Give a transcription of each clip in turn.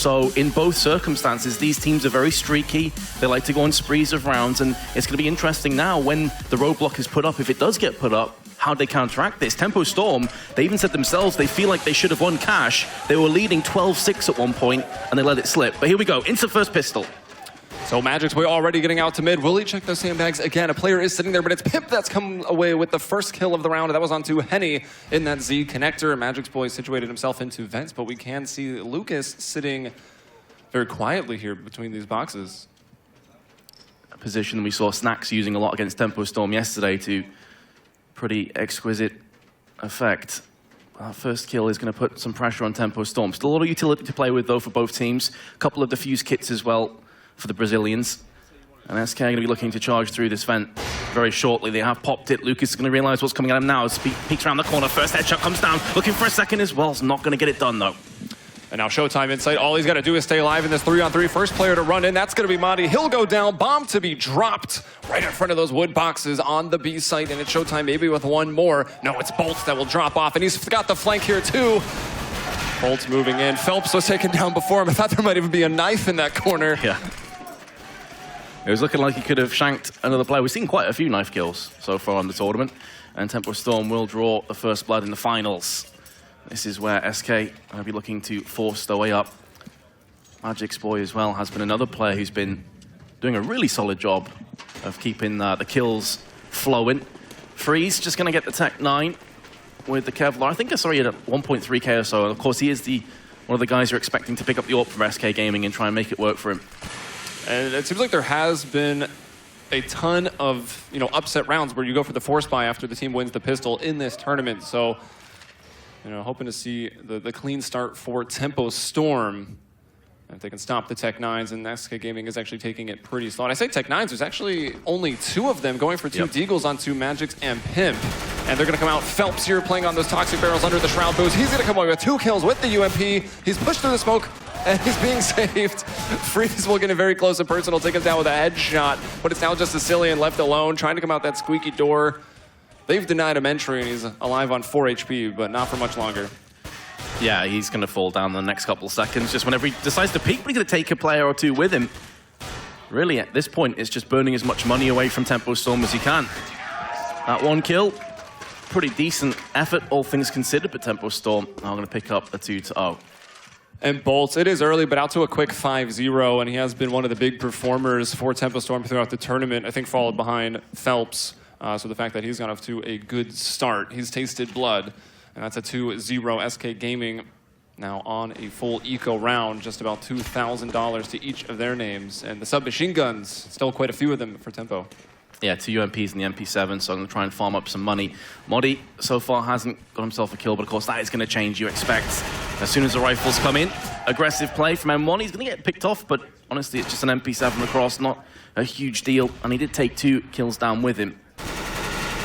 So in both circumstances, these teams are very streaky. They like to go on sprees of rounds, and it's going to be interesting now when the roadblock is put up, if it does get put up, how they counteract this. Tempo Storm, they even said themselves they feel like they should have won cash. They were leading 12-6 at one point, and they let it slip. But here we go, into first pistol. So Magic's Boy already getting out to mid. Will he check those sandbags again? A player is sitting there, but it's Pimp that's come away with the first kill of the round. That was onto Henny in that Z connector. Magic's Boy situated himself into vents, but we can see Lucas sitting very quietly here between these boxes. A position we saw Snacks using a lot against Tempo Storm yesterday to pretty exquisite effect. Our first kill is going to put some pressure on Tempo Storm. Still a lot of utility to play with, though, for both teams. A couple of defuse kits as well for the Brazilians. And SK are going to be looking to charge through this vent very shortly. They have popped it. Lucas is going to realize what's coming at him now. As peeks around the corner. First headshot comes down. Looking for a second as well. It's not going to get it done, though. And now Showtime Insight. All he's got to do is stay alive in this 3-on-3. First player to run in, that's going to be Madi. He'll go down. Bomb to be dropped right in front of those wood boxes on the B site. And it's Showtime maybe with one more. No, it's Bolts that will drop off. And he's got the flank here, too. Bolts moving in. Phelps was taken down before him. I thought there might even be a knife in that corner. Yeah. It was looking like he could have shanked another player. We've seen quite a few knife kills so far in the tournament. And Tempo Storm will draw the first blood in the finals. This is where SK will be looking to force their way up. Magic's Boy as well has been another player who's been doing a really solid job of keeping the kills flowing. Freeze just going to get the Tech 9 with the Kevlar. I think it's already at 1.3k or so. And of course, he is one of the guys you're expecting to pick up the AWP from SK Gaming and try and make it work for him. And it seems like there has been a ton of upset rounds where you go for the force buy after the team wins the pistol in this tournament. So, hoping to see the clean start for Tempo Storm. If they can stop the Tech 9s, and SK Gaming is actually taking it pretty slow. And I say Tech 9s, there's actually only 2 of them going for 2 Deagles on 2 Magics and Pimp. And they're going to come out. Phelps here playing on those toxic barrels under the Shroud boost. He's going to come away with 2 kills with the UMP. He's pushed through the smoke, and he's being saved. Freeze will get in very close and personal, take him down with a headshot. But it's now just Sicilian left alone, trying to come out that squeaky door. They've denied him entry, and he's alive on 4 HP, but not for much longer. Yeah, he's going to fall down in the next couple of seconds, just whenever he decides to peek, but he's going to take a player or 2 with him. Really, at this point, it's just burning as much money away from Tempo Storm as he can. That 1 kill, pretty decent effort, all things considered, but Tempo Storm are going to pick up a 2-0. And Bolts, it is early, but out to a quick 5-0, and he has been one of the big performers for Tempo Storm throughout the tournament, I think followed behind Phelps. So the fact that he's gone off to a good start, he's tasted blood. And that's a 2-0 SK Gaming now on a full eco round, just about $2,000 to each of their names. And the submachine guns, still quite a few of them for Tempo. Yeah, 2 UMPs in the MP7, so I'm going to try and farm up some money. Modi so far hasn't got himself a kill, but of course that is going to change, you expect. As soon as the rifles come in, aggressive play from M1. He's going to get picked off, but honestly, it's just an MP7 across, not a huge deal. And he did take 2 kills down with him.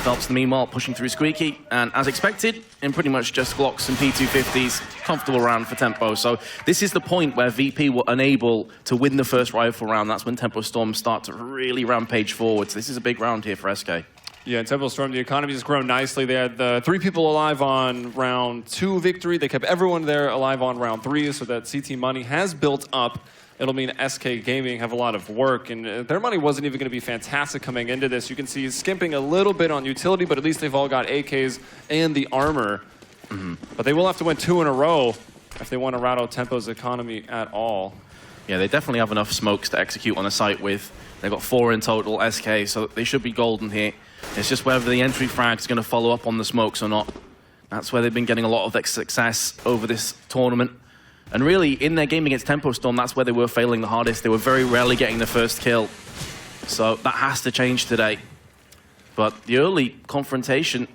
Phelps, meanwhile, pushing through Squeaky, and as expected, in pretty much just Glocks and P250s, comfortable round for Tempo. So this is the point where VP were unable to win the first rifle round. That's when Tempo Storm start to really rampage forward. So this is a big round here for SK. Yeah, in Tempo Storm, the economy has grown nicely. They had the 3 people alive on round 2 victory. They kept everyone there alive on round 3, so that CT money has built up. It'll mean SK Gaming have a lot of work, and their money wasn't even going to be fantastic coming into this. You can see skimping a little bit on utility, but at least they've all got AKs and the armor. But they will have to win 2 in a row if they want to rattle Tempo's economy at all. Yeah, they definitely have enough smokes to execute on a site with. They've got 4 in total, SK, so they should be golden here. It's just whether the entry frag is going to follow up on the smokes or not. That's where they've been getting a lot of success over this tournament. And really, in their game against Tempo Storm, that's where they were failing the hardest. They were very rarely getting the first kill. So that has to change today. But the early confrontation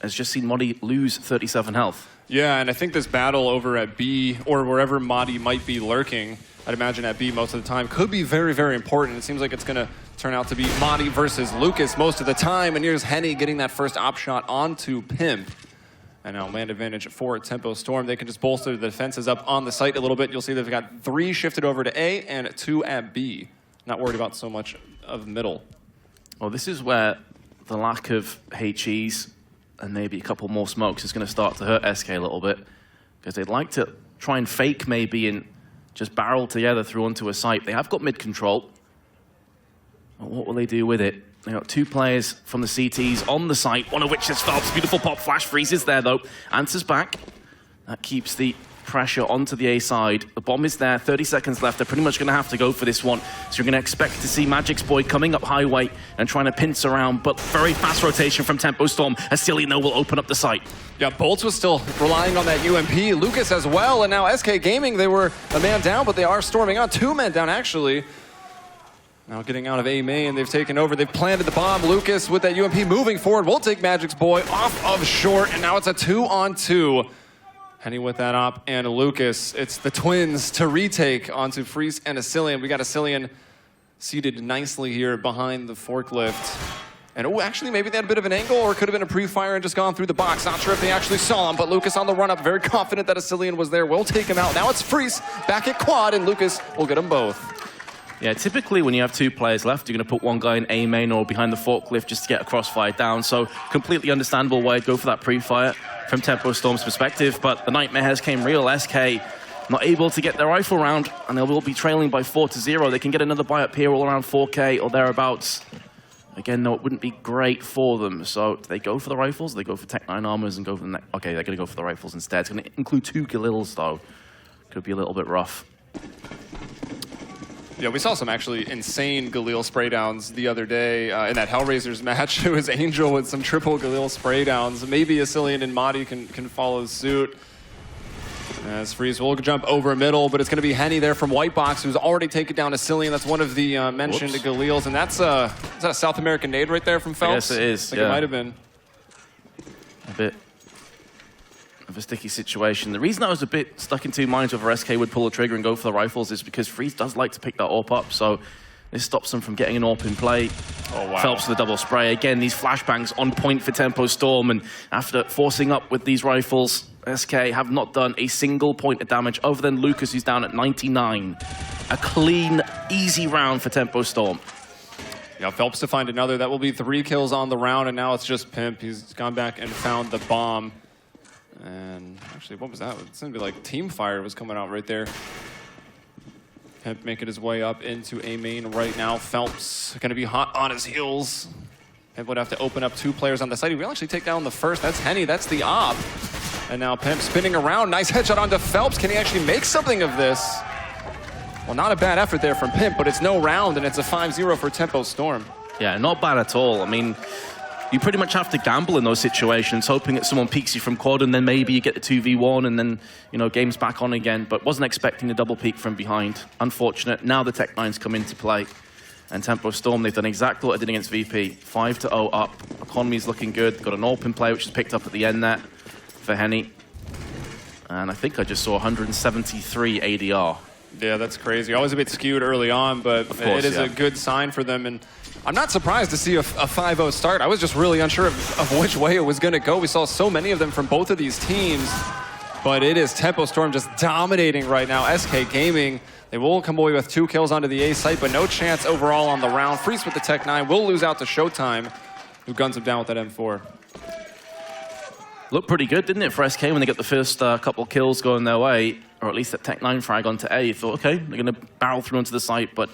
has just seen Modi lose 37 health. Yeah, and I think this battle over at B, or wherever Madi might be lurking, I'd imagine at B most of the time, could be very, very important. It seems like it's going to turn out to be Madi versus Lucas most of the time. And here's Henny getting that first op shot onto Pimp. And now land advantage for Tempo Storm. They can just bolster the defenses up on the site a little bit. You'll see they've got 3 shifted over to A and 2 at B. Not worried about so much of middle. Well, this is where the lack of HEs and maybe a couple more smokes is going to start to hurt SK a little bit. Because they'd like to try and fake maybe and just barrel together through onto a site. They have got mid control. But what will they do with it? They got 2 players from the CTs on the site, one of which is Phelps. Beautiful pop flash, freezes there though. Answers back. That keeps the pressure onto the A side. The bomb is there, 30 seconds left. They're pretty much going to have to go for this one. So you're going to expect to see Magic's boy coming up highway and trying to pinch around, but very fast rotation from Tempo Storm. Asilian will open up the site. Yeah, Bolts was still relying on that UMP. Lucas as well, and now SK Gaming, they were a man down, but they are storming on. 2 men down, actually. Now getting out of A main, they've taken over. They've planted the bomb. Lucas with that UMP moving forward. Will take Magic's boy off of short, and now it's a 2-on-2. Henny with that op, and Lucas. It's the twins to retake onto Freeze and Asilian. We got Asilian seated nicely here behind the forklift. And oh, actually, maybe they had a bit of an angle, or it could have been a pre-fire and just gone through the box. Not sure if they actually saw him, but Lucas on the run-up, very confident that Asilian was there. Will take him out. Now it's Freeze back at quad, and Lucas will get them both. Yeah, typically when you have 2 players left, you're going to put one guy in A main or behind the forklift just to get a crossfire down. So completely understandable why I'd go for that pre-fire from Tempo Storm's perspective. But the nightmares came real. SK not able to get their rifle round, and they will be trailing by 4-0. They can get another buy up here all around 4K or thereabouts. Again, no, it wouldn't be great for them. So do they go for the rifles? Do they go for Tech 9 armors and go for the okay, they're going to go for the rifles instead. It's going to include 2 Galils, though. Could be a little bit rough. Yeah, we saw some actually insane Galil spraydowns the other day in that Hellraisers match. It was Angel with some triple Galil spraydowns. Maybe Asilian and Madi can follow suit. As Freeze will jump over middle, but it's going to be Henny there from White Box, who's already taken down Asilian. That's one of the mentioned Galils, and is that a South American nade right there from Phelps? Yes, it is. I think it might have been. A bit of a sticky situation. The reason I was a bit stuck in 2 minds whether SK would pull the trigger and go for the rifles is because Freeze does like to pick that AWP up, so this stops them from getting an AWP in play. Oh, wow. Phelps with the double spray. Again, these flashbangs on point for Tempo Storm, and after forcing up with these rifles, SK have not done a single point of damage other than Lucas, who's down at 99. A clean, easy round for Tempo Storm. Yeah, Phelps to find another. That will be 3 kills on the round, and now it's just Pimp. He's gone back and found the bomb. And actually, what was that? It's going to be like Teamfire was coming out right there. Pimp making his way up into A main right now. Phelps going to be hot on his heels. Pimp would have to open up 2 players on the side. He will actually take down the first. That's Henny. That's the op. And now Pimp spinning around. Nice headshot onto Phelps. Can he actually make something of this? Well, not a bad effort there from Pimp, but it's no round, and it's a 5-0 for Tempo Storm. Yeah, not bad at all. I mean, you pretty much have to gamble in those situations, hoping that someone peeks you from quad, and then maybe you get the 2v1, and then, you know, game's back on again. But wasn't expecting the double peek from behind. Unfortunate. Now the Tech 9s come into play. And Tempo Storm, they've done exactly what they did against VP. 5-0 up. Economy's looking good. They've got an AWP in play, which is picked up at the end there for Henny. And I think I just saw 173 ADR. Yeah, that's crazy. Always a bit skewed early on, but of course, it is a good sign for them. And I'm not surprised to see a 5-0 start. I was just really unsure of which way it was going to go. We saw so many of them from both of these teams. But it is Tempo Storm just dominating right now. SK Gaming, they will come away with 2 kills onto the A site, but no chance overall on the round. Freeze with the Tech 9 will lose out to Showtime, who guns him down with that M4. Looked pretty good, didn't it, for SK when they got the first couple of kills going their way, or at least that Tech 9 frag onto A. You thought, okay, they're going to barrel through onto the site, but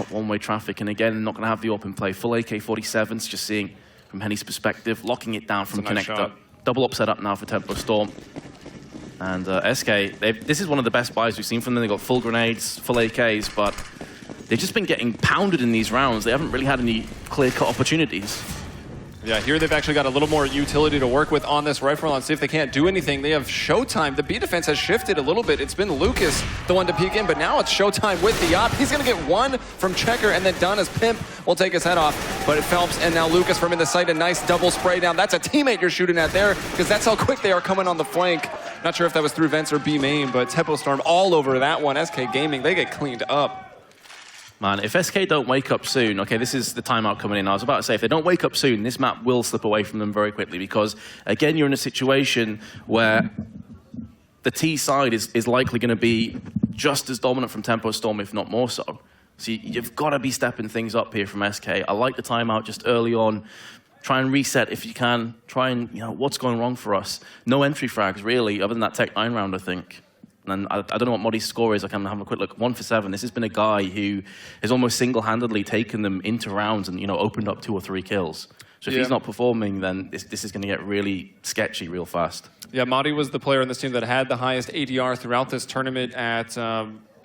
one-way traffic, and again, not going to have the open play. Full AK-47s, just seeing from Henny's perspective, locking it down from nice connector. shot. Double upset up now for Tempo Storm. And SK, this is one of the best buys we've seen from them. They've got full grenades, full AKs, but they've just been getting pounded in these rounds. They haven't really had any clear-cut opportunities. Yeah, here they've actually got a little more utility to work with on this rifle and see if they can't do anything. They have Showtime. The B defense has shifted a little bit. It's been Lucas, the one to peek in, but now it's Showtime with the op. He's going to get 1 from Checker, and then done as Pimp will take his head off. But it Phelps, and now Lucas from in the sight, a nice double spray down. That's a teammate you're shooting at there, because that's how quick they are coming on the flank. Not sure if that was through vents or B main, but Tempo Storm all over that one. SK Gaming, they get cleaned up. Man, if SK don't wake up soon, okay, this is the timeout coming in. I was about to say, if they don't wake up soon, this map will slip away from them very quickly because, again, you're in a situation where the T side is likely going to be just as dominant from Tempo Storm, if not more so. So you've got to be stepping things up here from SK. I like the timeout just early on. Try and reset if you can. Try and, you know, what's going wrong for us? No entry frags, really, other than that Tech 9 round, I think. And I don't know what Modi's score is. I can have a quick look. 1 for 7. This has been a guy who has almost single-handedly taken them into rounds and, you know, opened up 2 or 3 kills. So if he's not performing, then this is going to get really sketchy real fast. Yeah, Modi was the player in this team that had the highest ADR throughout this tournament at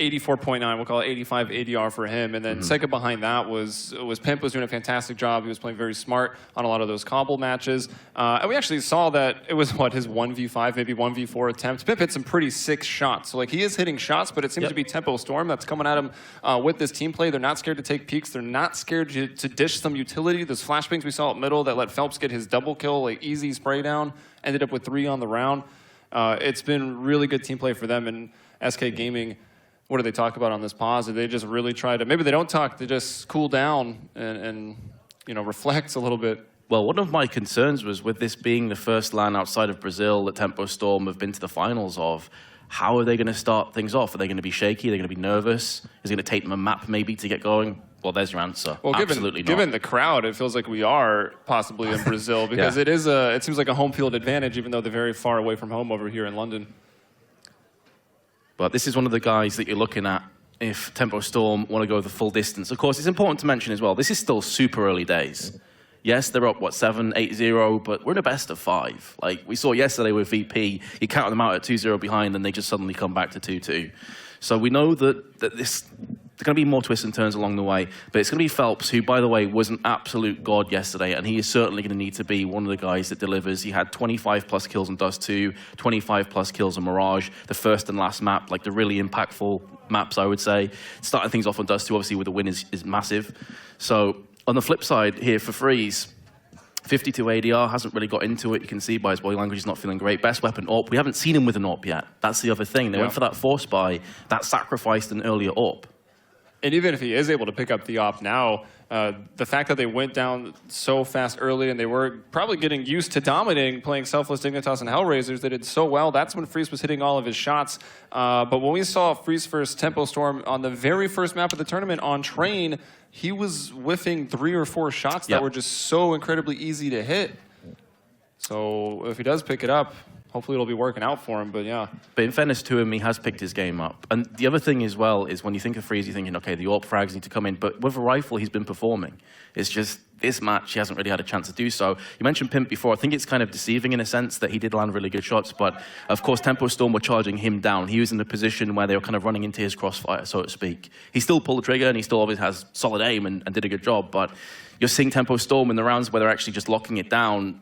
84.9. We'll call it 85 ADR for him. And then second behind that was Pimp, was doing a fantastic job. He was playing very smart on a lot of those combo matches. And we actually saw that it was, his 1v5, maybe 1v4 attempts. Pimp hit some pretty sick shots. So, like, he is hitting shots, but it seems to be Tempo Storm that's coming at him with this team play. They're not scared to take peeks. They're not scared to dish some utility. Those flashbangs we saw at middle that let Phelps get his double kill, like, easy spray down. Ended up with 3 on the round. It's been really good team play for them. And SK Gaming, what do they talk about on this pause? They just really try to, maybe they don't talk, they just cool down and you know, reflect a little bit. Well, one of my concerns was with this being the first LAN outside of Brazil that Tempo Storm have been to the finals of, how are they going to start things off? Are they going to be shaky? Are they going to be nervous? Is it going to take them a map maybe to get going? Well, there's your answer. Well, absolutely given the crowd, it feels like we are possibly in Brazil because it seems like a home field advantage, even though they're very far away from home over here in London. But this is one of the guys that you're looking at if Tempo Storm want to go the full distance. Of course, it's important to mention as well, this is still super early days. Yes, they're up, what, 7-8-0, but we're in a best of 5. Like, we saw yesterday with VP, you counted them out at 2-0 behind, and they just suddenly come back to 2-2. So we know that there's going to be more twists and turns along the way, but it's going to be Phelps, who, by the way, was an absolute god yesterday, and he is certainly going to need to be one of the guys that delivers. He had 25-plus kills on Dust 2, 25-plus kills on Mirage, the first and last map, like the really impactful maps, I would say. Starting things off on Dust 2, obviously, with the win is massive. So on the flip side here for Freeze, 52 ADR, hasn't really got into it. You can see by his body language he's not feeling great. Best weapon, AWP. We haven't seen him with an AWP yet. That's the other thing. They went for that force buy, that sacrificed an earlier AWP. And even if he is able to pick up the AWP now, the fact that they went down so fast early and they were probably getting used to dominating, playing Selfless Dignitas and Hellraisers, they did so well. That's when Freeze was hitting all of his shots. But when we saw Freeze first Tempo Storm on the very first map of the tournament on Train, he was whiffing 3 or 4 shots that were just so incredibly easy to hit. So if he does pick it up, hopefully it'll be working out for him, but yeah. But in fairness to him, he has picked his game up. And the other thing as well is when you think of Freeze, you're thinking, okay, the AWP frags need to come in. But with a rifle, he's been performing. It's just this match, he hasn't really had a chance to do so. You mentioned Pimp before. I think it's kind of deceiving in a sense that he did land really good shots. But of course, Tempo Storm were charging him down. He was in a position where they were kind of running into his crossfire, so to speak. He still pulled the trigger and he still obviously has solid aim and did a good job. But you're seeing Tempo Storm in the rounds where they're actually just locking it down.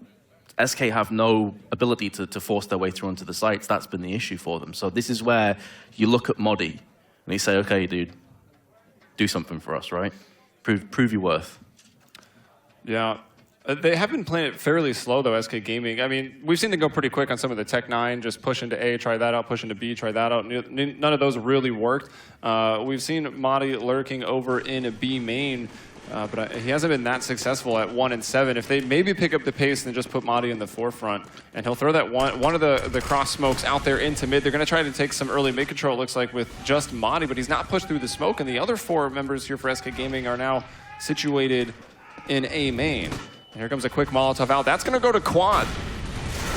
SK have no ability to force their way through onto the sites. That's been the issue for them. So this is where you look at Modi and you say, okay, dude, do something for us, right? Prove your worth. Yeah. They have been playing it fairly slow, though, SK Gaming. I mean, we've seen them go pretty quick on some of the Tech 9, just push into A, try that out, push into B, try that out. None of those really worked. We've seen Modi lurking over in a B main, but he hasn't been that successful at 1 and 7. If they maybe pick up the pace and just put Modi in the forefront, and he'll throw that one of the cross smokes out there into mid. They're going to try to take some early mid control, it looks like, with just Modi, but he's not pushed through the smoke, and the other 4 members here for SK Gaming are now situated in A main. And here comes a quick Molotov out. That's going to go to Quad.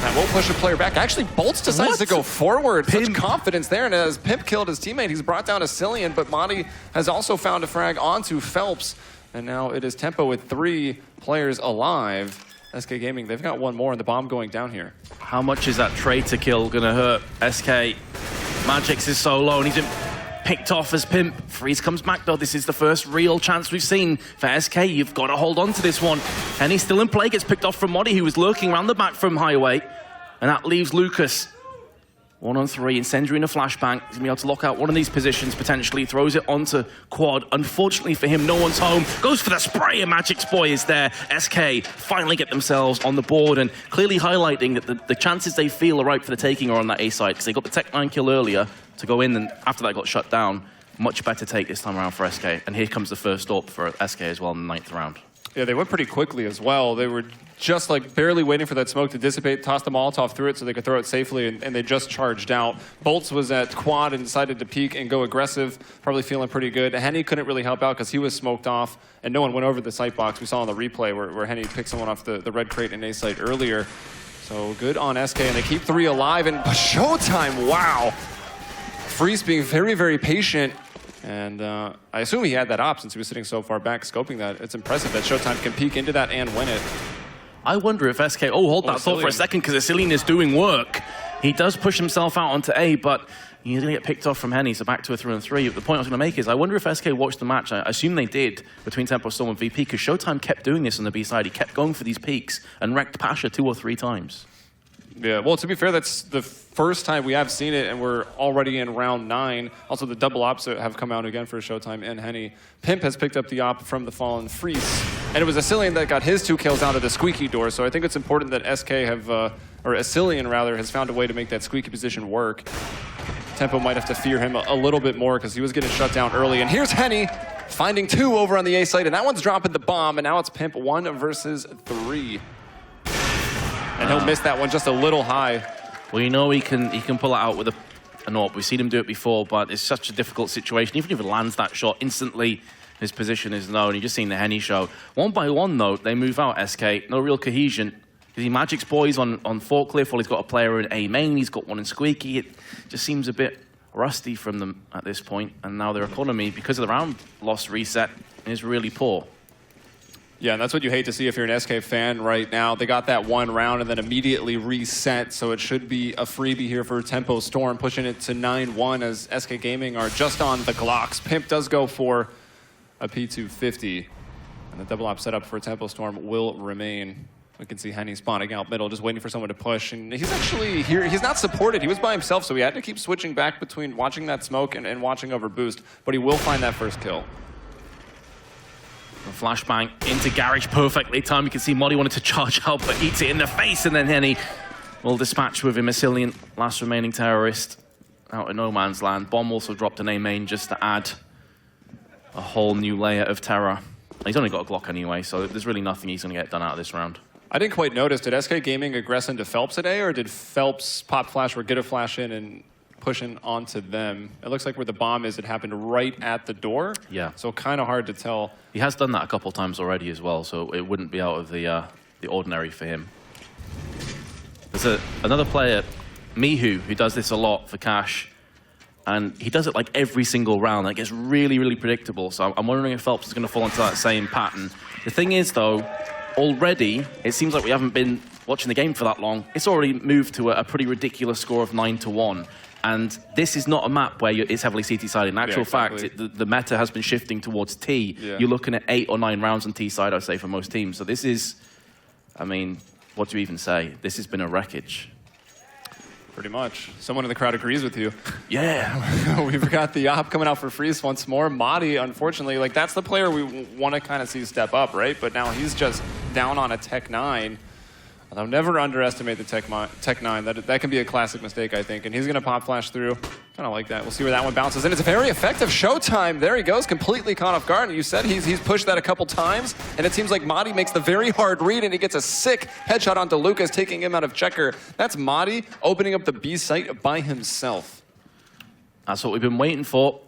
That won't push a player back. Actually, Bolts decides to go forward. Such confidence there. And as Pimp killed his teammate, he's brought down a Cillian, but Modi has also found a frag onto Phelps. And now it is Tempo with 3 players alive. SK Gaming, they've got 1 more, and the bomb going down here. How much is that traitor kill going to hurt SK? Magix is so low, and he's been picked off as Pimp. Freeze comes back, though. This is the first real chance we've seen for SK. You've got to hold on to this one. And he's still in play. Gets picked off from Modi, who was lurking around the back from Highway. And that leaves Lucas. 1 on 3, Incendiary in a flashbang. He's going to be able to lock out one of these positions, potentially. Throws it onto Quad. Unfortunately for him, no one's home. Goes for the spray, and Magic's boy is there. SK finally get themselves on the board, and clearly highlighting that the chances they feel are ripe for the taking are on that A side, because they got the Tech 9 kill earlier to go in, and after that got shut down. Much better take this time around for SK. And here comes the first AWP for SK as well in the 9th round. Yeah, they went pretty quickly as well. They were just like barely waiting for that smoke to dissipate, tossed the Molotov through it so they could throw it safely, and they just charged out. Bolts was at Quad and decided to peek and go aggressive, probably feeling pretty good. Henny couldn't really help out because he was smoked off, and no one went over the site box. We saw on the replay where Henny picked someone off the red crate in A site earlier. So good on SK, and they keep 3 alive, and Showtime, wow. Freeze being very, very patient. And I assume he had that op since he was sitting so far back, scoping that. It's impressive that Showtime can peek into that and win it. I wonder if SK... Oh, hold that thought for a second, because Asilian is doing work. He does push himself out onto A, but he's going to get picked off from Henny, so back to a 3-on-3. The point I was going to make is, I wonder if SK watched the match. I assume they did, between Tempo Storm and VP, because Showtime kept doing this on the B side. He kept going for these peaks and wrecked Pasha 2 or 3 times. Yeah, well, to be fair, that's the first time we have seen it, and we're already in round 9. Also, the double ops have come out again for Showtime and Henny. Pimp has picked up the op from the fallen Freeze, and it was Asilian that got his 2 kills out of the squeaky door, so I think it's important that SK have, or Asilian rather, has found a way to make that squeaky position work. Tempo might have to fear him a little bit more because he was getting shut down early, and here's Henny finding 2 over on the A site, and that one's dropping the bomb, and now it's Pimp 1 versus 3. And he'll miss that one just a little high. Well, you know he can pull it out with an AWP. We've seen him do it before, but it's such a difficult situation. Even if he lands that shot, instantly his position is known. You've just seen the Henny show. 1 by 1, though, they move out, SK. No real cohesion. He Magic's boys on Forklift. Well, he's got a player in A main. He's got one in Squeaky. It just seems a bit rusty from them at this point. And now their economy, because of the round loss reset, is really poor. Yeah, and that's what you hate to see if you're an SK fan right now. They got that 1 round and then immediately reset, so it should be a freebie here for Tempo Storm, pushing it to 9-1 as SK Gaming are just on the Glocks. Pimp does go for a P250, and the double op setup for Tempo Storm will remain. We can see Henny spawning out middle, just waiting for someone to push, and he's actually here. He's not supported. He was by himself, so he had to keep switching back between watching that smoke and watching over boost, but he will find that first kill. Flashbang into Garage, perfectly timed. You can see Modi wanted to charge out, but eats it in the face, and then Henny will dispatch with him. Asilian, last remaining terrorist, out in no man's land. Bomb also dropped an A main just to add a whole new layer of terror. He's only got a Glock anyway, so there's really nothing he's going to get done out of this round. I didn't quite notice. Did SK Gaming aggress into Phelps today, or did Phelps pop flash or get a flash in and pushing onto them? It looks like where the bomb is, it happened right at the door. Yeah. So kind of hard to tell. He has done that a couple times already as well, so it wouldn't be out of the ordinary for him. There's another player, Mihu, who does this a lot for Cash, and he does it like every single round. It gets really, really predictable, so I'm wondering if Phelps is going to fall into that same pattern. The thing is, though, already, it seems like we haven't been watching the game for that long. It's already moved to a pretty ridiculous score of 9-1. And this is not a map where it's heavily CT-sided. In actual fact, the meta has been shifting towards T. Yeah. You're looking at 8 or 9 rounds on T side, I'd say, for most teams. So this is, I mean, what do you even say? This has been a wreckage. Pretty much. Someone in the crowd agrees with you. Yeah. We've got the op coming out for Freeze once more. Madi, unfortunately, like that's the player we want to kind of see step up, right? But now he's just down on a Tech 9. Although never underestimate the Tech 9. That can be a classic mistake, I think. And he's going to pop flash through. Kind of like that. We'll see where that one bounces. And it's a very effective Showtime. There he goes, completely caught off guard. And you said he's pushed that a couple times. And it seems like Madi makes the very hard read, and he gets a sick headshot onto Lucas, taking him out of checker. That's Madi opening up the B site by himself. That's what we've been waiting for.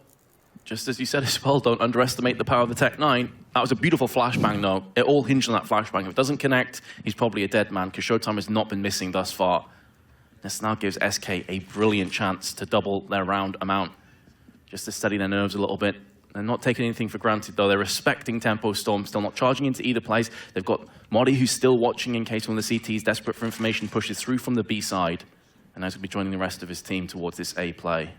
Just as you said as well, don't underestimate the power of the Tech 9. That was a beautiful flashbang, though. It all hinged on that flashbang. If it doesn't connect, he's probably a dead man, because Showtime has not been missing thus far. This now gives SK a brilliant chance to double their round amount, just to steady their nerves a little bit. They're not taking anything for granted, though. They're respecting Tempo Storm, still not charging into either place. They've got Modi, who's still watching in case one of the CTs, desperate for information, pushes through from the B side. And now he's going to be joining the rest of his team towards this A play.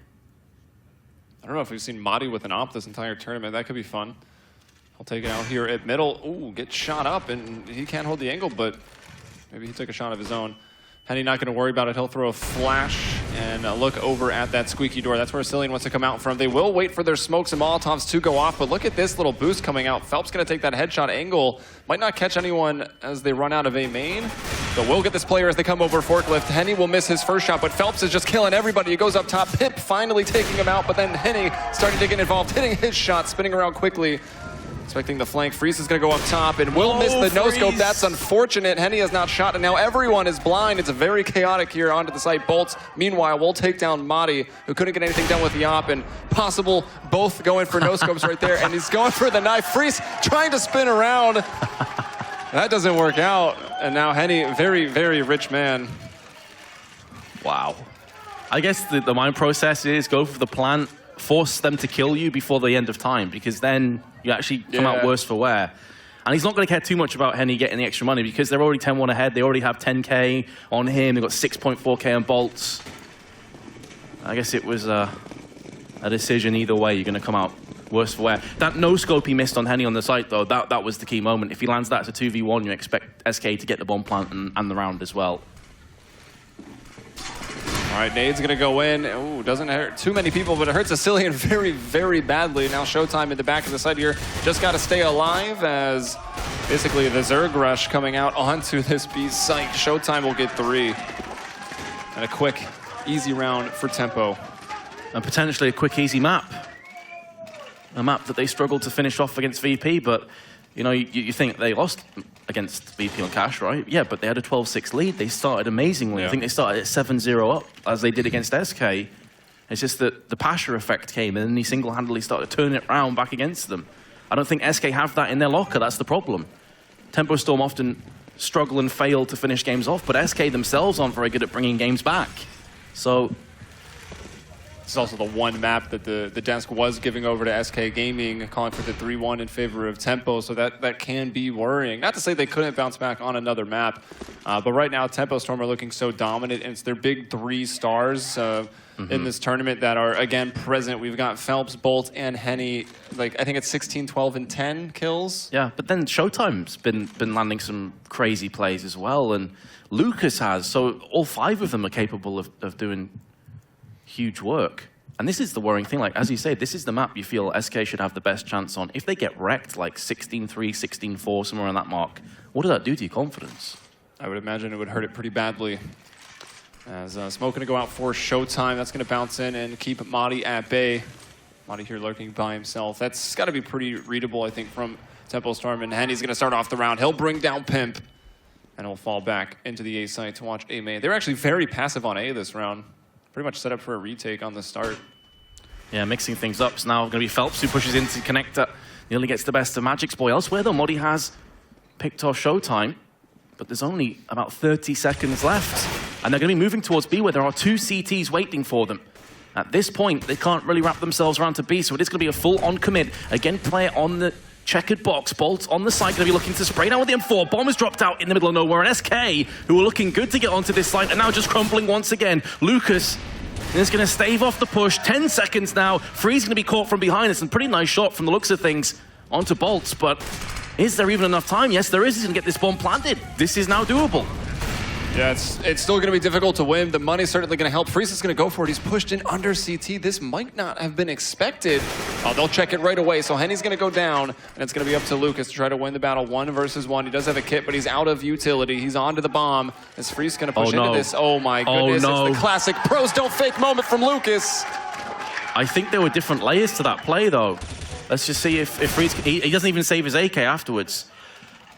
I don't know if we've seen Madi with an op this entire tournament. That could be fun. I'll take it out here at middle. Ooh, gets shot up, and he can't hold the angle, but maybe he took a shot of his own. Henny not going to worry about it. He'll throw a flash and look over at that squeaky door. That's where Asilian wants to come out from. They will wait for their smokes and Molotovs to go off, but look at this little boost coming out. Phelps going to take that headshot angle. Might not catch anyone as they run out of A main, but will get this player as they come over forklift. Henny will miss his first shot, but Phelps is just killing everybody. He goes up top. Pip finally taking him out, but then Henny starting to get involved, hitting his shot, spinning around quickly. Expecting the flank. Freeze is going to go up top and will miss the no-scope. That's unfortunate. Henny has not shot, and now everyone is blind. It's very chaotic here onto the site. Bolts, meanwhile, will take down Madi, who couldn't get anything done with the op, and possible both going for no-scopes right there, and he's going for the knife. Freeze trying to spin around. That doesn't work out, and now Henny, very, very rich man. Wow. I guess the mind process is go for the plant, force them to kill you before the end of time, because then you actually come out worse for wear. And he's not going to care too much about Henny getting the extra money because they're already 10-1 ahead. They already have 10K on him. They've got 6.4K on bolts. I guess it was a decision either way. You're going to come out worse for wear. That no-scope he missed on Henny on the site, though, that was the key moment. If he lands that as a 2v1, you expect SK to get the bomb plant and the round as well. All right, Nade's going to go in. Ooh, doesn't hurt too many people, but it hurts Asilian very, very badly. Now Showtime in the back of the side here. Just got to stay alive as basically the Zerg rush coming out onto this B site. Showtime will get 3. And a quick, easy round for Tempo. And potentially a quick, easy map. A map that they struggled to finish off against VP, but you know, you think they lost against VP on Cash, right? Yeah, but they had a 12-6 lead. They started amazingly. I think they started at 7-0 up, as they did against SK. It's just that the Pasha effect came, and then he single-handedly started turning it around back against them. I don't think SK have that in their locker. That's the problem. Tempo Storm often struggle and fail to finish games off, but SK themselves aren't very good at bringing games back. So this is also the one map that the desk was giving over to SK Gaming, calling for the 3-1 in favor of Tempo, so that can be worrying. Not to say they couldn't bounce back on another map, but right now Tempo Storm are looking so dominant, and it's their big 3 stars in this tournament that are, again, present. We've got Phelps, Bolt, and Henny. Like, I think it's 16, 12, and 10 kills. Yeah, but then Showtime's been landing some crazy plays as well, and Lucas has, so all 5 of them are capable of doing huge work. And this is the worrying thing. Like, as you say, this is the map you feel SK should have the best chance on. If they get wrecked, like 16-3, 16-4, somewhere on that mark, what does that do to your confidence? I would imagine it would hurt it pretty badly. As Smoke going to go out for Showtime. That's going to bounce in and keep Madi at bay. Madi here lurking by himself. That's got to be pretty readable, I think, from Tempo Storm. And Henny's going to start off the round. He'll bring down Pimp. And he'll fall back into the A site to watch A main. They're actually very passive on A this round. Pretty much set up for a retake on the start. Yeah, mixing things up. It's now going to be Phelps who pushes into Connector. Nearly gets the best of Magic's boy. Elsewhere, though, Modi has picked off Showtime, but there's only about 30 seconds left. And they're going to be moving towards B, where there are 2 CTs waiting for them. At this point, they can't really wrap themselves around to B, so it is going to be a full-on commit. Again, player on the checkered box. Bolt on the side, going to be looking to spray down with the M4. Bomb has dropped out in the middle of nowhere, and SK, who are looking good to get onto this site, are now just crumbling once again. Lucas is going to stave off the push. 10 seconds now. Free's going to be caught from behind. It's a pretty nice shot from the looks of things onto Bolts, but is there even enough time? Yes, there is. He's going to get this bomb planted. This is now doable. Yeah, it's still going to be difficult to win. The money's certainly going to help. Freeze is going to go for it. He's pushed in under CT. This might not have been expected. Oh, they'll check it right away. So Henny's going to go down, and it's going to be up to Lucas to try to win the battle 1 versus 1. He does have a kit, but he's out of utility. He's onto the bomb. Is Freeze going to push into this? Oh my goodness. No. It's the classic pros don't fake moment from Lucas. I think there were different layers to that play, though. Let's just see if Freeze... He doesn't even save his AK afterwards.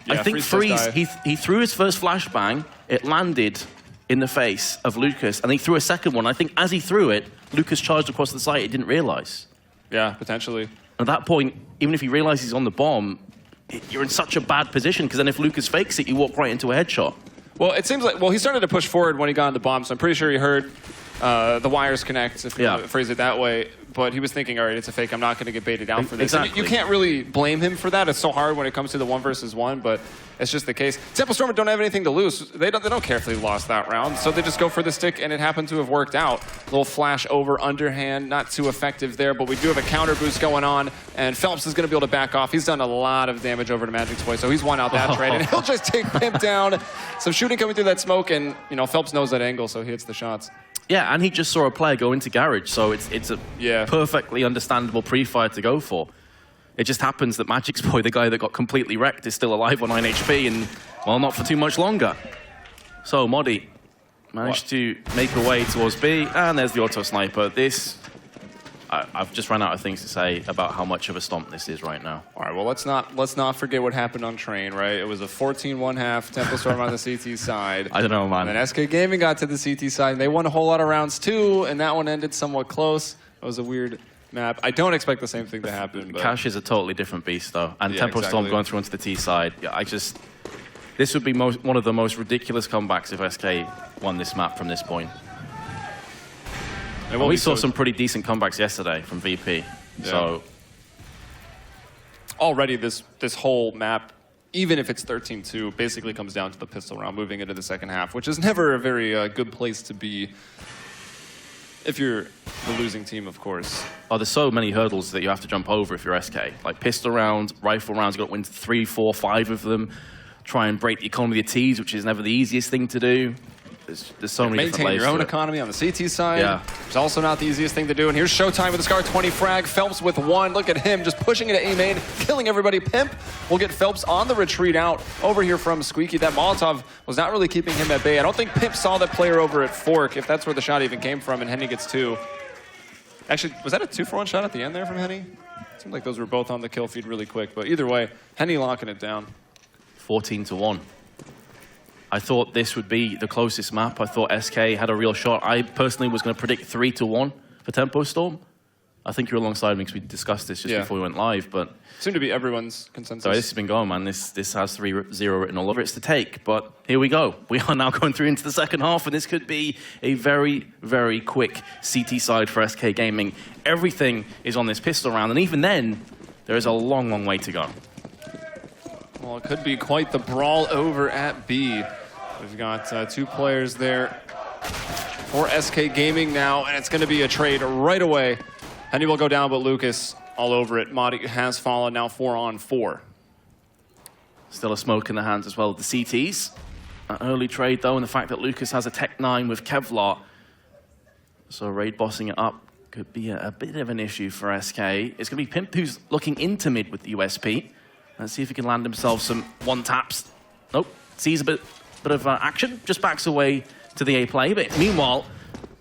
Yeah, I think Freeze, he threw his first flashbang, it landed in the face of Lucas, and he threw a second one. I think as he threw it, Lucas charged across the site, he didn't realize. Yeah, potentially. At that point, even if he realizes he's on the bomb, you're in such a bad position, because then if Lucas fakes it, you walk right into a headshot. Well, it seems like, he started to push forward when he got on the bomb, so I'm pretty sure he heard the wires connect, if you phrase it that way. But he was thinking, all right, it's a fake. I'm not going to get baited out for this. Exactly. You can't really blame him for that. It's so hard when it comes to the 1 versus 1, but it's just the case. Tempo Storm don't have anything to lose. They don't care if they lost that round, so they just go for the stick, and it happened to have worked out. A little flash over underhand, not too effective there, but we do have a counter boost going on, and Phelps is going to be able to back off. He's done a lot of damage over to Magic's boy, so he's won out that trade, and he'll just take Pimp down. Some shooting coming through that smoke, and Phelps knows that angle, so he hits the shots. Yeah, and he just saw a player go into Garage, so it's a perfectly understandable pre-fire to go for. It just happens that Magic's boy, the guy that got completely wrecked, is still alive on 9 HP, and, well, not for too much longer. So, Modi managed to make a way towards B, and there's the auto-sniper. This, I've just run out of things to say about how much of a stomp this is right now. All right, well, let's not forget what happened on Train, right? It was a 14-1/2 Tempo Storm on the CT side. I don't know, man. And then SK Gaming got to the CT side, and they won a whole lot of rounds too, and that one ended somewhat close. It was a weird map. I don't expect the same thing to happen. But Cash is a totally different beast, though. And Tempo Storm going through onto the T side. Yeah, this would be one of the most ridiculous comebacks if SK won this map from this point. We saw some pretty decent comebacks yesterday from VP. Yeah. So already this whole map, even if it's 13-2, basically comes down to the pistol round moving into the second half, which is never a very good place to be if you're the losing team, of course. Oh, there's so many hurdles that you have to jump over if you're SK. Like pistol rounds, rifle rounds, you've got to win 3, 4, 5 of them. Try and break the economy of the Ts, which is never the easiest thing to do. There's so many different ways. Maintain your own economy on the CT side. Yeah. It's also not the easiest thing to do. And here's Showtime with the Scar 20 frag. Phelps with 1. Look at him just pushing it at A main, killing everybody. Pimp will get Phelps on the retreat out over here from Squeaky. That Molotov was not really keeping him at bay. I don't think Pimp saw that player over at Fork, if that's where the shot even came from, and Henny gets 2. Actually, was that a 2-for-1 shot at the end there from Henny? It seemed like those were both on the kill feed really quick. But either way, Henny locking it down. 14-1. I thought this would be the closest map. I thought SK had a real shot. I personally was going to predict 3-1 for Tempo Storm. I think you're alongside me because we discussed this just before we went live. But seemed to be everyone's consensus. So this has been going, man. This has 3-0 written all over it to take. But here we go. We are now going through into the second half, and this could be a very, very quick CT side for SK Gaming. Everything is on this pistol round, and even then, there is a long, long way to go. Well, it could be quite the brawl over at B. We've got 2 players there for SK Gaming now, and it's going to be a trade right away. Henny will go down, but Lucas all over it. Madi has fallen, now 4-on-4. Still a smoke in the hands as well of the CTs. An early trade, though, and the fact that Lucas has a Tech 9 with Kevlar. So raid bossing it up could be a bit of an issue for SK. It's going to be Pimp who's looking into mid with the USP. Let's see if he can land himself some one-taps. Nope, sees a bit of action, just backs away to the A play. But meanwhile,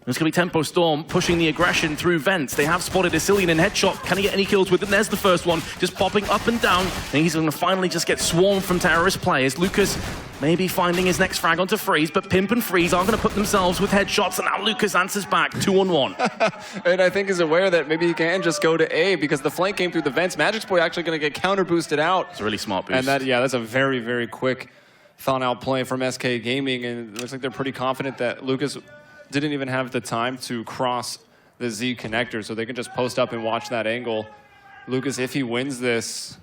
there's going to be Tempo Storm pushing the aggression through vents. They have spotted Asilian in headshot. Can he get any kills with them? There's the first one, just popping up and down. And he's going to finally just get swarmed from terrorist players. Lucas maybe finding his next frag onto Freeze, but Pimp and Freeze are going to put themselves with headshots, and now Lucas answers back 2-on-1. And I think is aware that maybe he can just go to A because the flank came through the vents. Magic's Boy actually going to get counter boosted out. It's a really smart boost. And that's a very, very quick thought-out play from SK Gaming, and it looks like they're pretty confident that Lucas didn't even have the time to cross the Z connector, so they can just post up and watch that angle. Lucas, if he wins this,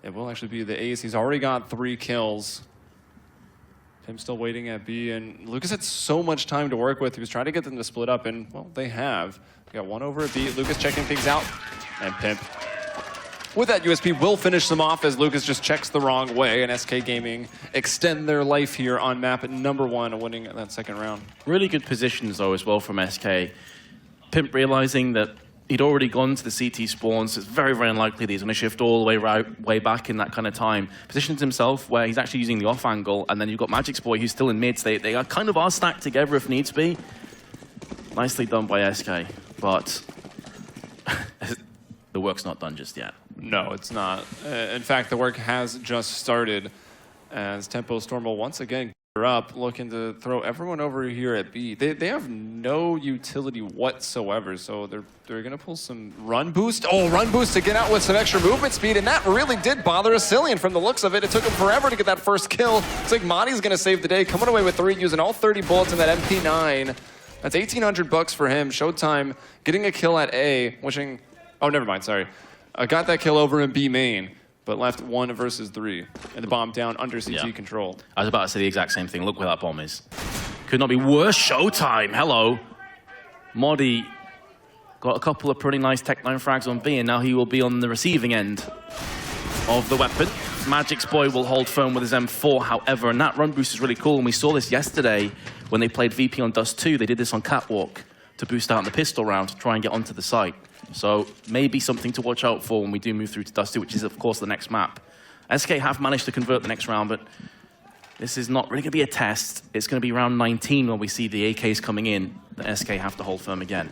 it will actually be the ace. He's already got 3 kills. Him still waiting at B, and Lucas had so much time to work with. He was trying to get them to split up, and, well, they have. They got 1 over at B. Lucas checking things out, and Pimp with that USP will finish them off as Lucas just checks the wrong way, and SK Gaming extend their life here on map at #1, winning that second round. Really good positions, though, as well from SK. Pimp realizing that he'd already gone to the CT spawns. It's very, very unlikely that he's going to shift all the way back in that kind of time. Positions himself where he's actually using the off angle, and then you've got Magic's Boy who's still in mids. They are kind of are stacked together if needs be. Nicely done by SK, but the work's not done just yet. No, it's not. In fact, the work has just started as Tempo Storm will once again gear up, looking to throw everyone over here at B. They have no utility whatsoever, so they're going to pull some run boost. Oh, run boost to get out with some extra movement speed, and that really did bother Asilian from the looks of it. It took him forever to get that first kill. Looks like Madi's going to save the day, coming away with 3, using all 30 bullets in that MP9. That's $1,800 for him. Showtime getting a kill at A, wishing... Oh, never mind, sorry. Got that kill over in B main, but left 1 versus 3. And the bomb down under CT control. I was about to say the exact same thing. Look where that bomb is. Could not be worse. Showtime. Hello. Modi got a couple of pretty nice Tech 9 frags on B, and now he will be on the receiving end of the weapon. Magic's Boy will hold firm with his M4, however, and that run boost is really cool. And we saw this yesterday when they played VP on Dust 2. They did this on Catwalk to boost out in the pistol round to try and get onto the site. So maybe something to watch out for when we do move through to Dust 2, which is, of course, the next map. SK have managed to convert the next round, but this is not really going to be a test. It's going to be round 19 when we see the AKs coming in. The SK have to hold firm again.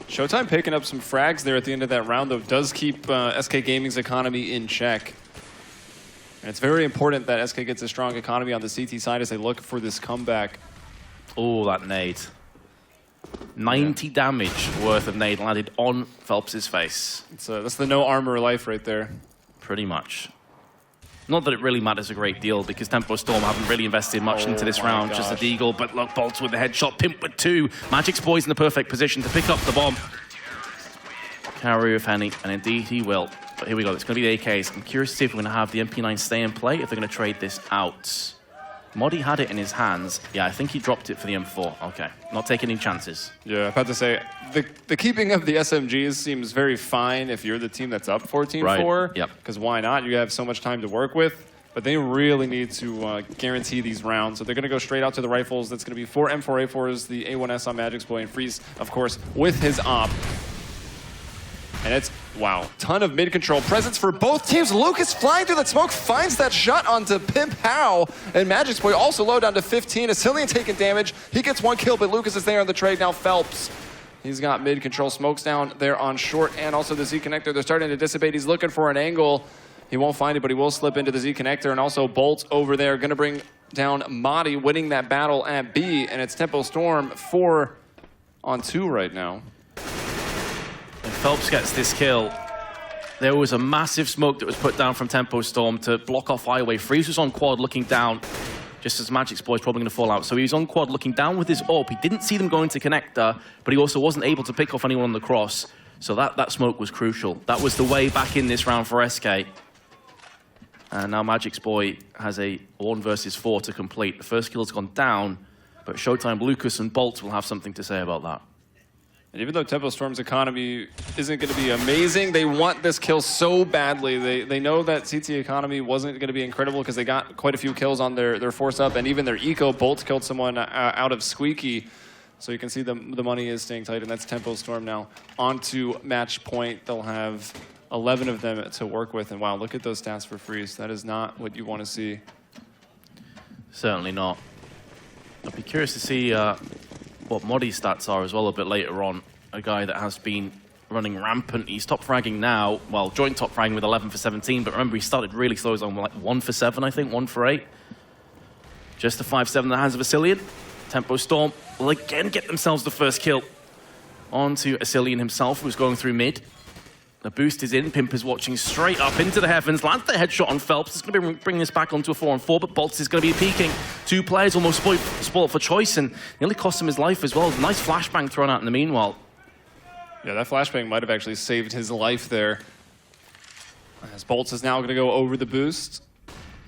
Showtime picking up some frags there at the end of that round, though, does keep SK Gaming's economy in check. And it's very important that SK gets a strong economy on the CT side as they look for this comeback. Oh, that nade. 90 damage worth of nade landed on Phelps' face. That's the no armor life right there. Pretty much. Not that it really matters a great deal, because Tempo Storm haven't really invested much into this round. Gosh. Just a deagle, but look, Bolts with the headshot, Pimp with 2. Magic's Boy's in the perfect position to pick up the bomb. Carry with Henny, and indeed he will. But here we go, it's going to be the AKs. I'm curious to see if we're going to have the MP9 stay in play, if they're going to trade this out. Modi had it in his hands. Yeah, I think he dropped it for the M4. Okay, not taking any chances. Yeah, I'm about to say, the keeping of the SMGs seems very fine if you're the team that's up 14-4. Right. Yep. Because why not? You have so much time to work with. But they really need to guarantee these rounds. So they're going to go straight out to the rifles. That's going to be 4 M4A4s, the A1S on Magic's Boy, and Freeze, of course, with his op. And it's, wow, ton of mid-control presence for both teams. Lucas flying through that smoke, finds that shot onto Pimp How. And Magic's Boy also low down to 15. Asilian taking damage. He gets 1 kill, but Lucas is there on the trade. Now Phelps. He's got mid-control smokes down there on short, and also the Z connector. They're starting to dissipate. He's looking for an angle. He won't find it, but he will slip into the Z connector. And also Bolt over there, going to bring down Madi, winning that battle at B. And it's Tempo Storm 4 on 2 right now. If Phelps gets this kill, there was a massive smoke that was put down from Tempo Storm to block off Highway. Freeze was on quad looking down, just as Magic's Boy's probably going to fall out. So he was on quad looking down with his AWP. He didn't see them going to connector, but he also wasn't able to pick off anyone on the cross. So that smoke was crucial. That was the way back in this round for SK. And now Magic's Boy has a 1 versus 4 to complete. The first kill's gone down, but Showtime, Lucas, and Bolt will have something to say about that. And even though Tempo Storm's economy isn't going to be amazing, they want this kill so badly. They know that CT economy wasn't going to be incredible because they got quite a few kills on their force up, and even their eco. Bolt killed someone out of Squeaky. So you can see the money is staying tight, and that's Tempo Storm now onto match point. They'll have 11 of them to work with, and wow, look at those stats for Freeze. That is not what you want to see. Certainly not. I'd be curious to see what Modi's stats are as well a bit later on. A guy that has been running rampant. He's top fragging now. Well, joint top fragging with 11 for 17, but remember he started really slow. He's on like 1 for 7, I think, 1 for 8. Just a 5-7 in the hands of Asilian. Tempo Storm will again get themselves the first kill. On to Asilian himself, who's going through mid. The boost is in. Pimp is watching straight up into the heavens. Lands the headshot on Phelps. It's going to be bringing this back onto a 4-on-4, but Bolts is going to be peeking. 2 players almost spoiled for choice, and nearly cost him his life as well. Nice flashbang thrown out in the meanwhile. Yeah, that flashbang might have actually saved his life there. As Bolts is now going to go over the boost.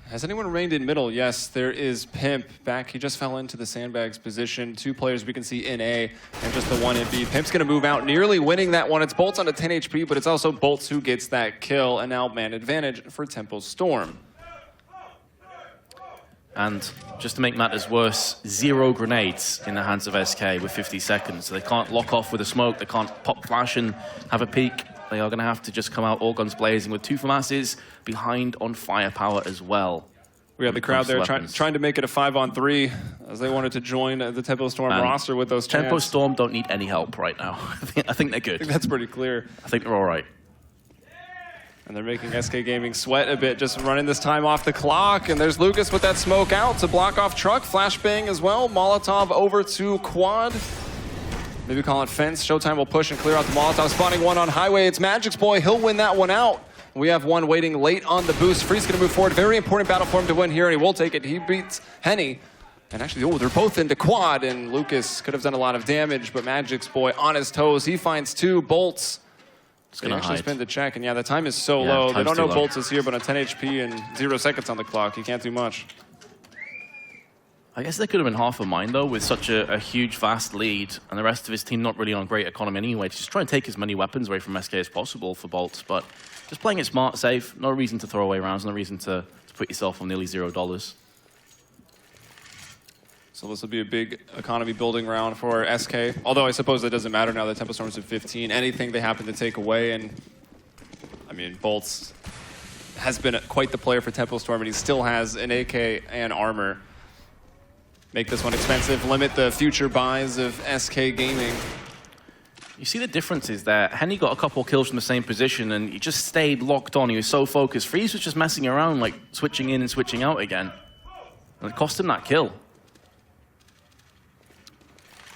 Has anyone remained in middle? Yes, there is Pimp back. He just fell into the sandbags position. 2 players we can see in A and just the 1 in B. Pimp's going to move out, nearly winning that one. It's Bolts on a 10 HP, but it's also Bolts who gets that kill. And now man advantage for Tempo Storm. And just to make matters worse, 0 grenades in the hands of SK with 50 seconds. So they can't lock off with a smoke. They can't pop flash and have a peek. They are going to have to just come out all guns blazing with 2 FAMASs behind on firepower as well. We have the crowd there trying to make it a 5-on-3 as they wanted to join the Tempo Storm roster with those Tempo Storm don't need any help right now. I think they're good. I think that's pretty clear. I think they're all right. And they're making SK Gaming sweat a bit, just running this time off the clock. And there's Lucas with that smoke out to block off truck. Flashbang as well. Molotov over to quad. Maybe call it fence. Showtime will push and clear out the Molotov. Spawning 1 on highway. It's Magic's Boy. He'll win that one out. We have 1 waiting late on the boost. Freeze going to move forward. Very important battle for him to win here, and he will take it. He beats Henny. And actually, they're both into quad, and Lucas could have done a lot of damage, but Magic's Boy on his toes. He finds 2 Bolts. They actually spin the check, and yeah, the time is so low. They don't know Bolts is here, but on 10 HP and 0 seconds on the clock, you can't do much. I guess they could have been half a mind, though, with such a huge, vast lead, and the rest of his team not really on great economy anyway, to just try and take as many weapons away from SK as possible for Bolts. But just playing it smart, safe, no reason to throw away rounds, no reason to put yourself on nearly $0. So this will be a big economy building round for SK. Although I suppose that doesn't matter now that Tempo Storm's at 15. Anything they happen to take away, and I mean, Bolts has been quite the player for Tempo Storm, and he still has an AK and armor. Make this one expensive, limit the future buys of SK Gaming. You see the differences there. Henny got a couple kills from the same position, and he just stayed locked on. He was so focused. Freeze was just messing around, like switching in and switching out again. And it cost him that kill.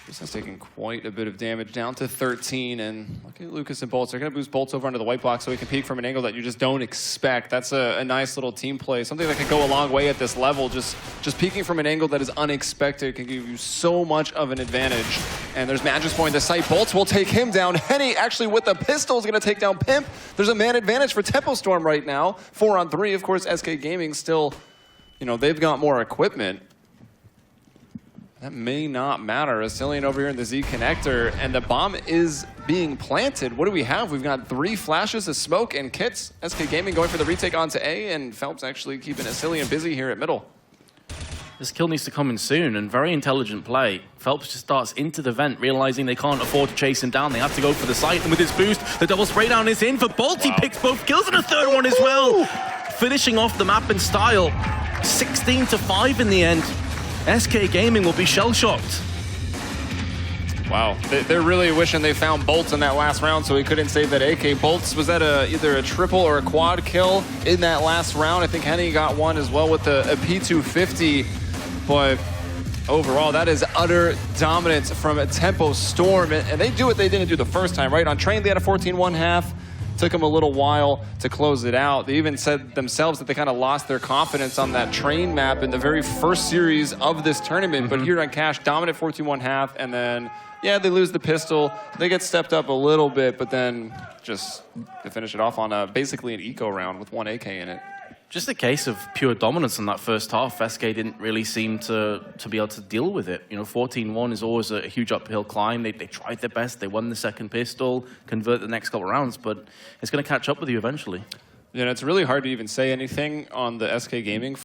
This is taking quite a bit of damage, down to 13, and look at Lucas and Bolts. They're going to boost Bolts over under the white box so he can peek from an angle that you just don't expect. That's a nice little team play, something that can go a long way at this level. Just peeking from an angle that is unexpected can give you so much of an advantage. And there's Magic's point the site. Bolts will take him down. Henny actually with the pistol is going to take down Pimp. There's a man advantage for Tempo Storm right now. 4-on-3, of course, SK Gaming still, they've got more equipment. That may not matter. Asilian over here in the Z connector, and the bomb is being planted. What do we have? We've got 3 flashes of smoke and kits. SK Gaming going for the retake onto A, and Phelps actually keeping Asilian busy here at middle. This kill needs to come in soon, and very intelligent play. Phelps just starts into the vent, realizing they can't afford to chase him down. They have to go for the site, and with his boost, the double spray down is in for Bolt. He picks both kills and a third one as well. Finishing off the map in style. 16-5 in the end. SK Gaming will be shell-shocked. Wow, they're really wishing they found Bolts in that last round so he couldn't save that AK. Bolts, was that either a triple or a quad kill in that last round? I think Henny got one as well with a P250, but overall, that is utter dominance from a Tempo Storm, and they do what they didn't do the first time, right? On Train, they had a 14-1/2. Took them a little while to close it out. They even said themselves that they kind of lost their confidence on that Train map in the very first series of this tournament. But here on Cash, dominant 14-1/2, and then, yeah, they lose the pistol. They get stepped up a little bit, but then just to finish it off on basically an eco round with 1 AK in it. Just a case of pure dominance in that first half. SK didn't really seem to be able to deal with it. 14-1 is always a huge uphill climb. They tried their best. They won the second pistol, convert the next couple of rounds, but it's going to catch up with you eventually. Yeah, it's really hard to even say anything on the SK Gaming